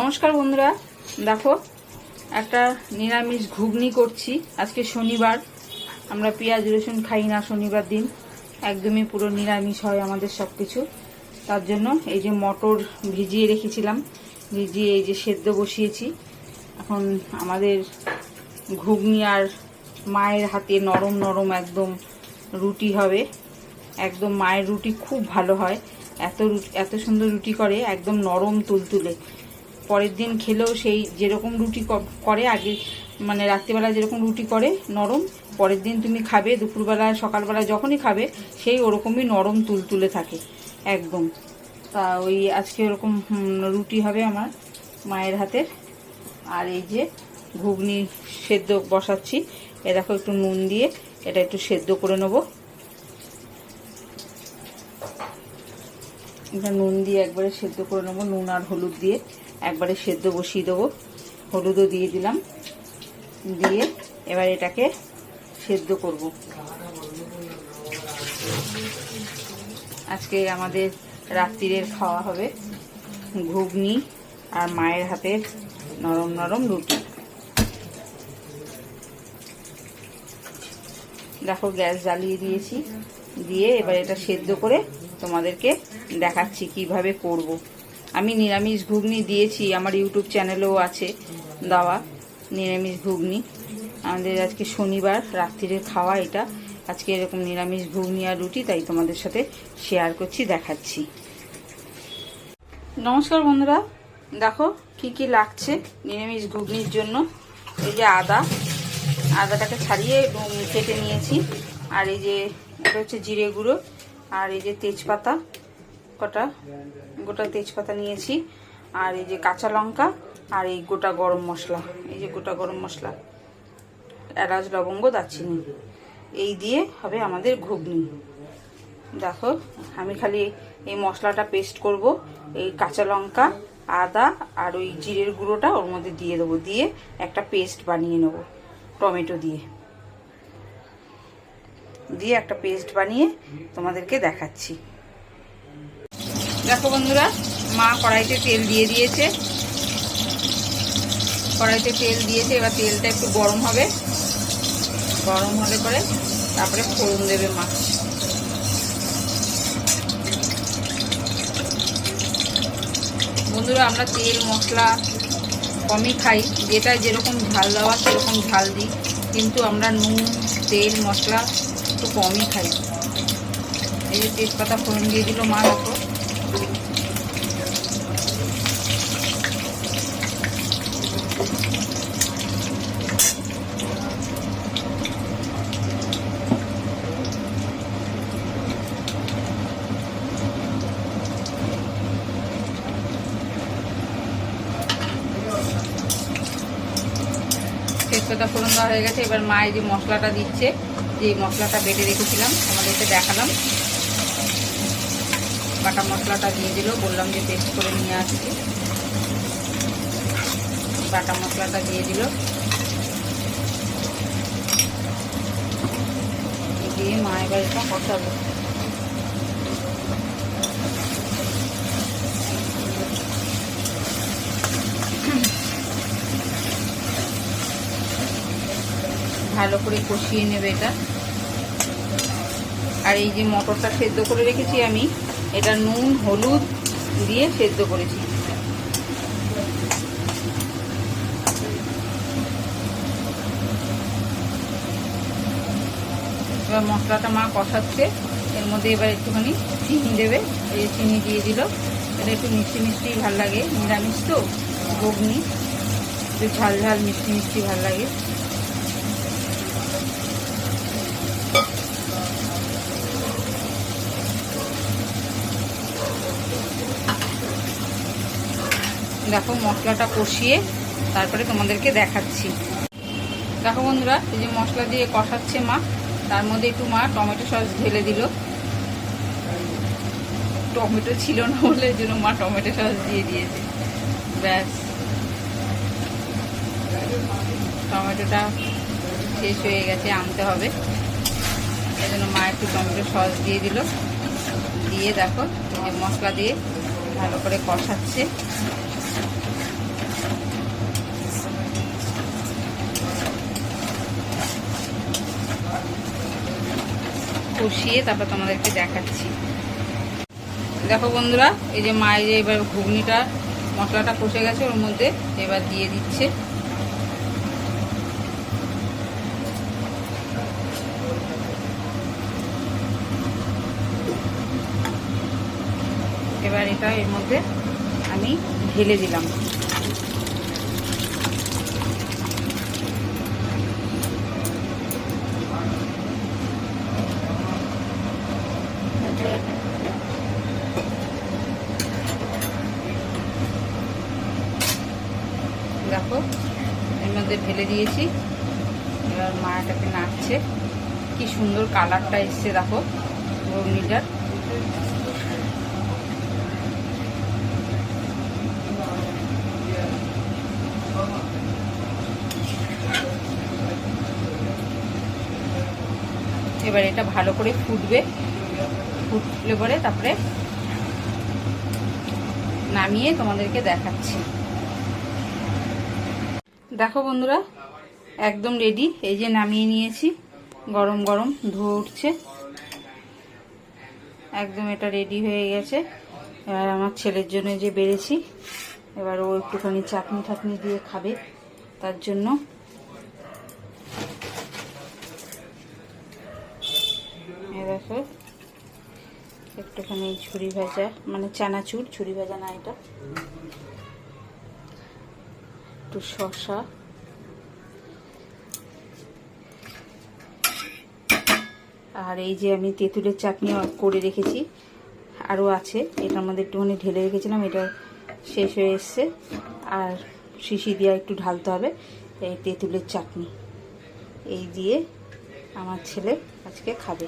নমস্কার বন্ধুরা, দেখো একটা নিরামিষ ঘুগনি করছি। আজকে শনিবার, আমরা পেঁয়াজ রসুন খাই না শনিবার দিন, একদমই পুরো নিরামিষ হয় আমাদের সব কিছু। তার জন্য এই যে মটর ভিজিয়ে রেখেছিলাম, ভিজিয়ে এই যে সেদ্ধ বসিয়েছি। এখন আমাদের ঘুগনি আর মায়ের হাতে নরম নরম একদম রুটি হবে। একদম মায়ের রুটি খুব ভালো হয়, এত সুন্দর রুটি করে, একদম নরম তুলতুলে। পরের দিন খেলেও সেই যেরকম রুটি করে আগে, মানে রাত্রিবেলা যেরকম রুটি করে নরম, পরের দিন তুমি খাবে দুপুরবেলা সকালবেলা যখনই খাবে সেই ওরকমই নরম তুলতুলে থাকে একদম। তা ওই আজকে ওরকম রুটি হবে আমার মায়ের হাতের। আর এই যে ঘুগনি সেদ্ধ বসাচ্ছি, এ দেখো একটু নুন দিয়ে এটা একটু সেদ্ধ করে নেবো। এটা নুন দিয়ে একবারে সেদ্ধ করে নেবো, নুন আর হলুদ দিয়ে একবারে সেদ্ধ বসিয়ে দেবো। হলুদও দিয়ে দিলাম, দিয়ে এবার এটাকে সেদ্ধ করব। আজকে আমাদের রাত্রিরের খাওয়া হবে ঘুগনি আর মায়ের হাতের নরম নরম রুটি। দেখো গ্যাস জ্বালিয়ে দিয়েছি, দিয়ে এবার এটা সেদ্ধ করে তোমাদেরকে দেখাচ্ছি কিভাবে করব। আমি নিরামিষ ঘুগনি দিয়েছি, আমার ইউটিউব চ্যানেলেও আছে দেওয়া নিরামিষ ঘুগনি। আমাদের আজকে শনিবার রাত্রিরের খাওয়া এটা, আজকে এরকম নিরামিষ ঘুগনি আর রুটি, তাই তোমাদের সাথে শেয়ার করছি, দেখাচ্ছি। নমস্কার বন্ধুরা, দেখো কি কি লাগছে নিরামিষ ঘুগনির জন্য। এই যে আদাটাকে ছাড়িয়ে কেটে নিয়েছি, আর এই যে এটা হচ্ছে জিরে গুঁড়ো, আর এই যে তেজপাতা, গোটা তেজপাতা নিয়েছি, আর এই যে কাঁচা লঙ্কা, আর এই গোটা গরম মশলা, এই যে গোটা গরম মশলা, এলাচ লবঙ্গ দারচিনি, এই দিয়ে হবে আমাদের ঘুগনি। দেখো আমি খালি এই মশলাটা পেস্ট করব, এই কাঁচা লঙ্কা আদা আর ওই জিরের গুঁড়োটা ওর মধ্যে দিয়ে দেবো, দিয়ে একটা পেস্ট বানিয়ে নেব টমেটো দিয়ে একটা পেস্ট বানিয়ে তোমাদেরকে দেখাচ্ছি। দেখো বন্ধুরা, মা কড়াইতে তেল দিয়ে দিয়েছে, এবার তেলটা একটু গরম হবে, গরম হলে পরে তারপরে ফোড়ন দেবে মা। বন্ধুরা, আমরা তেল মশলা কমই খাই, যেটা যেরকম ঝাল দেওয়া সেরকম ঝাল দিই, কিন্তু আমরা নুন তেল মশলা একটু কমই খাই। এই যে তেজপাতা ফোড়ন দিয়ে দিল মা। দেখো তেজপাতা ফোড়ন দেওয়া হয়ে গেছে, এবার মা এই যে মশলাটা দিচ্ছে, যে মশলাটা বেটে রেখেছিলাম আমাদেরকে দেখালাম, বাটা মশলাটা দিয়ে দিল, বললাম যে পেস্ট করে নিয়ে আসছি, বাটা মশলাটা দিয়ে দিল, দিয়ে মা এবার এটা কষাবো। ভালো করে কষিয়ে নেবে এটা। আর এই যে মটরটা সেদ্ধ করে রেখেছি আমি, এটা নুন হলুদ দিয়ে সেদ্ধ করেছি। এবার মশলাটা মা কষাচ্ছে, এর মধ্যে এবার একটুখানি চিনি দেবে, এই চিনি দিয়ে দিল। এটা একটু মিষ্টি মিষ্টি ভাল লাগে, নিরামিষ তো ঘুগনি, একটু ঝাল ঝাল মিষ্টি মিষ্টি ভাল লাগে। দেখো মশলাটা কষিয়ে তারপরে তোমাদেরকে দেখাচ্ছি। দেখো বন্ধুরা, এই যে মশলা দিয়ে কষাচ্ছে মা, তার মধ্যে একটু মা টমেটো সস ঢেলে দিল। টমেটো ছিল না বলে এর জন্য মা টমেটো সস দিয়ে দিয়েছে। ব্যাস, টমেটোটা শেষ হয়ে গেছে, আনতে হবে, এই জন্য মা একটু টমেটো সস দিয়ে দিল। দিয়ে দেখো এই যে মশলা দিয়ে ভালো করে কষাচ্ছে। কষিয়ে তারপর তোমাদেরকে দেখাচ্ছি। দেখো বন্ধুরা, এই যে মা এই যে এবার ঘুগনিটা মশলাটা কষে গেছে, ওর মধ্যে এবার দিয়ে দিচ্ছে। এবার এটা এর মধ্যে আমি ঢেলে দিলাম। দেখো এর মধ্যে ঢেলে দিয়েছি। এবার মা এটাকে নাড়ছে। কি সুন্দর কালারটা এসছে দেখো ঘুগনিটার। এবার এটা ভালো করে ফুটবে, ফুটলে পরে তারপরে নামিয়ে তোমাদেরকে দেখাচ্ছি। দেখো বন্ধুরা, একদম রেডি। এই যে নামিয়ে নিয়েছি, গরম গরম ধোয়া উঠছে, একদম এটা রেডি হয়ে গেছে। এবার আমার ছেলের জন্য যে বেড়েছি, এবার ও একটুখানি চাটনি ঠাটনি দিয়ে খাবে, তার জন্য দেখো একটুখানি ছুরি ভাজা, মানে চানাচুর, ছুরি ভাজা না এটা, একটু শসা, আর এই যে আমি তেঁতুলের চাটনি করে রেখেছি, আরও আছে, এটার মধ্যে একটুখানি ঢেলে রেখেছিলাম, এটা শেষ হয়ে এসছে, আর শিশি দিয়ে একটু ঢালতে হবে। এই তেঁতুলের চাটনি এই দিয়ে আমার ছেলে আজকে খাবে।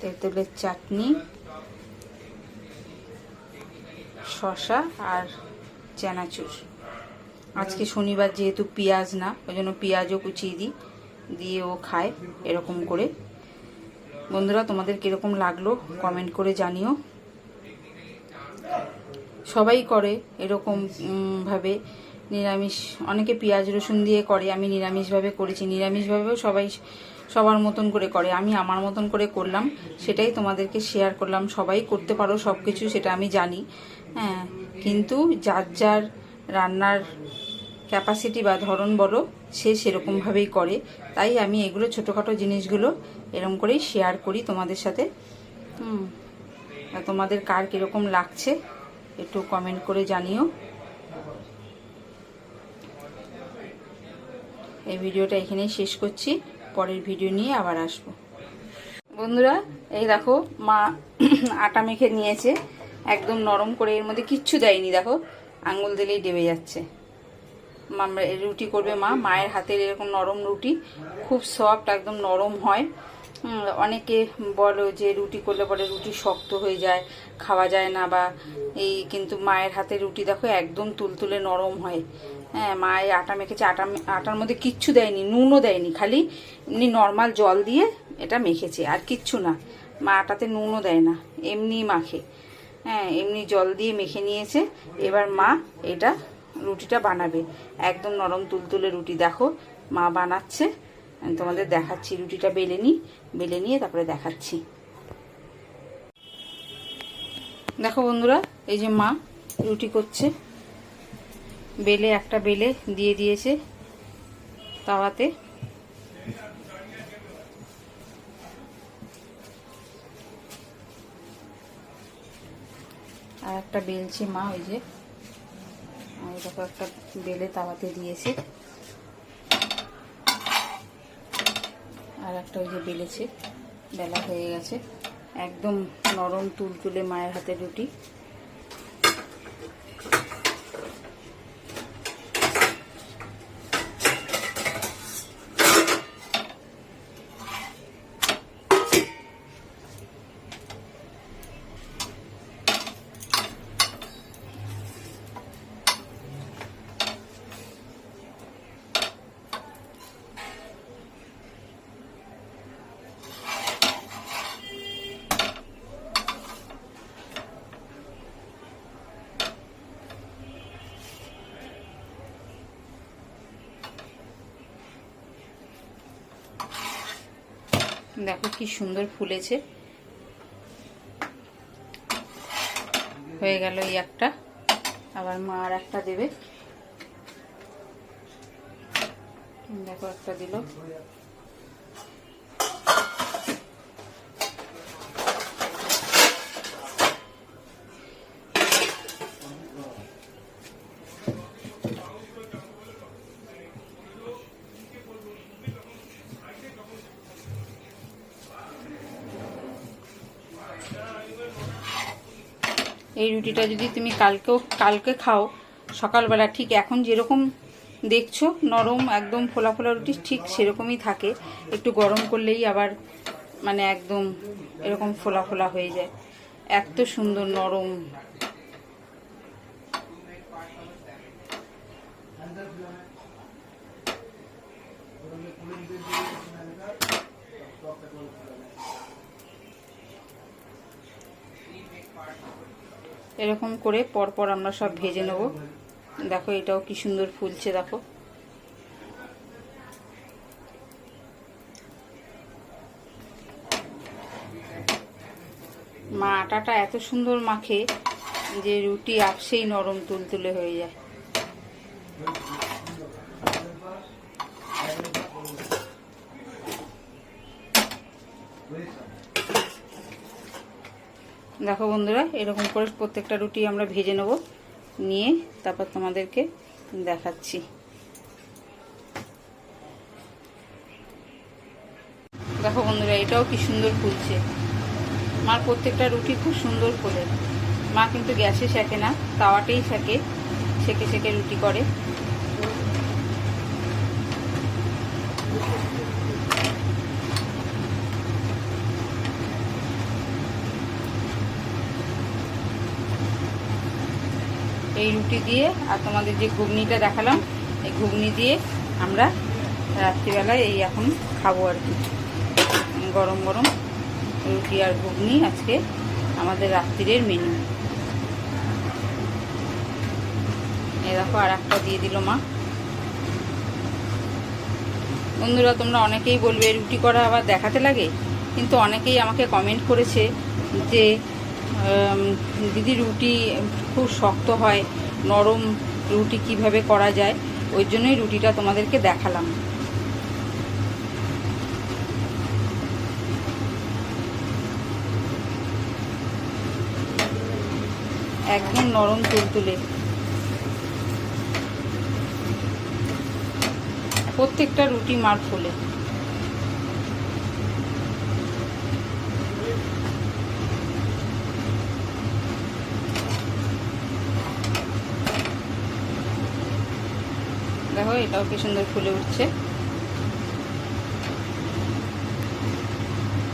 তেঁতুলের চাটনি, শসা আর চানাচুর। আজকে শনিবার যেহেতু পেঁয়াজ না, ওই জন্য পেঁয়াজও কুচিয়ে দিই, দিয়ে ও খায় এরকম করে। বন্ধুরা, তোমাদের কীরকম লাগলো কমেন্ট করে জানিও। সবাই করে এরকম ভাবে নিরামিষ, অনেকে পেঁয়াজ রসুন দিয়ে করে, আমি নিরামিষভাবে করেছি। নিরামিষভাবেও সবাই সবার মতন করে করে, আমি আমার মতন করে করলাম, সেটাই তোমাদেরকে শেয়ার করলাম। সবাই করতে পারো সব কিছু, সেটা আমি জানি, হ্যাঁ, কিন্তু যার যার রান্নার ক্যাপাসিটি বা ধরন বলো, সে সেরকমভাবেই করে। তাই আমি এগুলো ছোটোখাটো জিনিসগুলো এরকম করেই শেয়ার করি তোমাদের সাথে। তোমাদের কার কীরকম লাগছে একটু কমেন্ট করে জানিও। এই ভিডিওটা এখানেই শেষ করছি, পরের ভিডিও নিয়ে আবার আসবো। বন্ধুরা, এই দেখো মা আটা মেখে নিয়েছে, একদম নরম করে, এর মধ্যে কিচ্ছু দেয়নি, দেখো আঙুল দিলেই ডেবে যাচ্ছে। রুটি করবে মা, মায়ের হাতের এরকম নরম রুটি, খুব সফট, একদম নরম হয়। অনেকে বলো যে রুটি করলে পরে রুটি শক্ত হয়ে যায়, খাওয়া যায় না, বা এই, কিন্তু মায়ের হাতের রুটি দেখো একদম তুলতুলে নরম হয়। হ্যাঁ, মা এই আটা মেখেছে, আটার মধ্যে কিচ্ছু দেয়নি, নুনও দেয়নি, খালি এমনি নর্মাল জল দিয়ে এটা মেখেছে, আর কিচ্ছু না। মা আটাতে নুনও দেয় না, এমনি মাখে, হ্যাঁ, এমনি জল দিয়ে মেখে নিয়েছে। এবার মা এটা রুটিটা বানাবে, একদম নরম তুলতুলে রুটি। দেখো মা বানাচ্ছে, আমি তোমাদের দেখাচ্ছি। রুটিটা বেলে নিয়ে তারপরে দেখাচ্ছি। দেখো বন্ধুরা, এই যে মা রুটি করছে, একটা বেলে দিয়ে দিয়েছে তাওয়াতে। আর একটা বেলছে মা, ওই যে দেখো একটা বেলে তাওয়াতে দিয়েছে, আর একটা ওই যে বেলেছে, বেলা হয়ে গেছে। একদম নরম তুলতুলে মায়ের হাতের রুটি। দেখো কি সুন্দর ফুলেছে। হয়ে গেল এই একটা, আবার মা আর একটা দেবে। দেখো একটা দিল। এই রুটিটা যদি তুমি কালকে খাও সকালবেলা, ঠিক এখন যেরকম দেখছো নরম একদম ফোলা ফোলা রুটি ঠিক সেরকমই থাকে, একটু গরম করলেই আবার মানে একদম এরকম ফোলা ফোলা হয়ে যায়, এত সুন্দর নরম। এরকম করে পরপর আমরা সব ভেজে নেব। দেখো এটাও কি সুন্দর ফুলছে, দেখো। মা আটাটা এত সুন্দর মাখে যে রুটি আপসেই নরম তুলতুলে হয়ে যায়। দেখো বন্ধুরা, এরকম করে প্রত্যেকটা রুটি আমরা ভেজে নেব, নিয়ে তারপর তোমাদেরকে দেখাচ্ছি। দেখো বন্ধুরা, এটাও কি সুন্দর ফুলছে। মার প্রত্যেকটা রুটি খুব সুন্দর ফোলে। মা কিন্তু গ্যাসে সেঁকে না, তাওয়াতেই সেঁকে সেঁকে রুটি করে। এই রুটি দিয়ে আর তোমাদের যে ঘুগনিটা দেখালাম, এই ঘুগনি দিয়ে আমরা রাত্রিবেলায় এই এখন খাবো আর কি। গরম গরম রুটি আর ঘুগনি আজকে আমাদের রাত্রিরের মেনু। এই দেখো আর একটা দিয়ে দিল মা। বন্ধুরা, তোমরা অনেকেই বলবে রুটি করা আবার দেখাতে লাগে, কিন্তু অনেকেই আমাকে কমেন্ট করেছে যে দিদি রুটি খুব শক্ত হয়, নরম রুটি কিভাবে করা যায়, ওই জন্যই রুটিটা তোমাদেরকে দেখালাম। একদম নরম তুলতুলে, প্রত্যেকটা রুটি মার ফোলে। দেখো এটাও কি সুন্দর ফুলে উঠছে।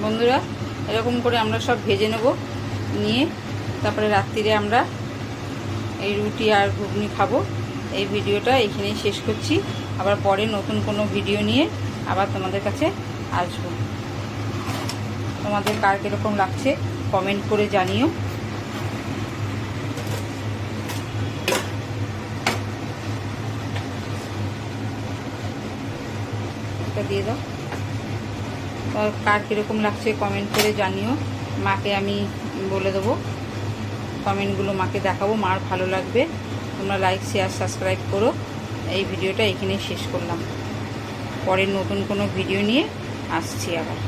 বন্ধুরা, এরকম করে আমরা সব ভেজে নেব, নিয়ে তারপরে রাত্রিরে আমরা এই রুটি আর ঘুগনি খাবো। এই ভিডিওটা এখানেই শেষ করছি, আবার পরে নতুন কোনো ভিডিও নিয়ে আবার তোমাদের কাছে আসবো। তোমাদের কার কীরকম লাগছে কমেন্ট করে জানিও। এটা দিয়ে দাও। কার কীরকম লাগছে কমেন্ট করে জানিও, মাকে আমি বলে দেবো, কমেন্টগুলো মাকে দেখাবো, মার ভালো লাগবে। তোমরা লাইক শেয়ার সাবস্ক্রাইব করো। এই ভিডিওটা এখানেই শেষ করলাম, পরের নতুন কোনো ভিডিও নিয়ে আসছি আবার।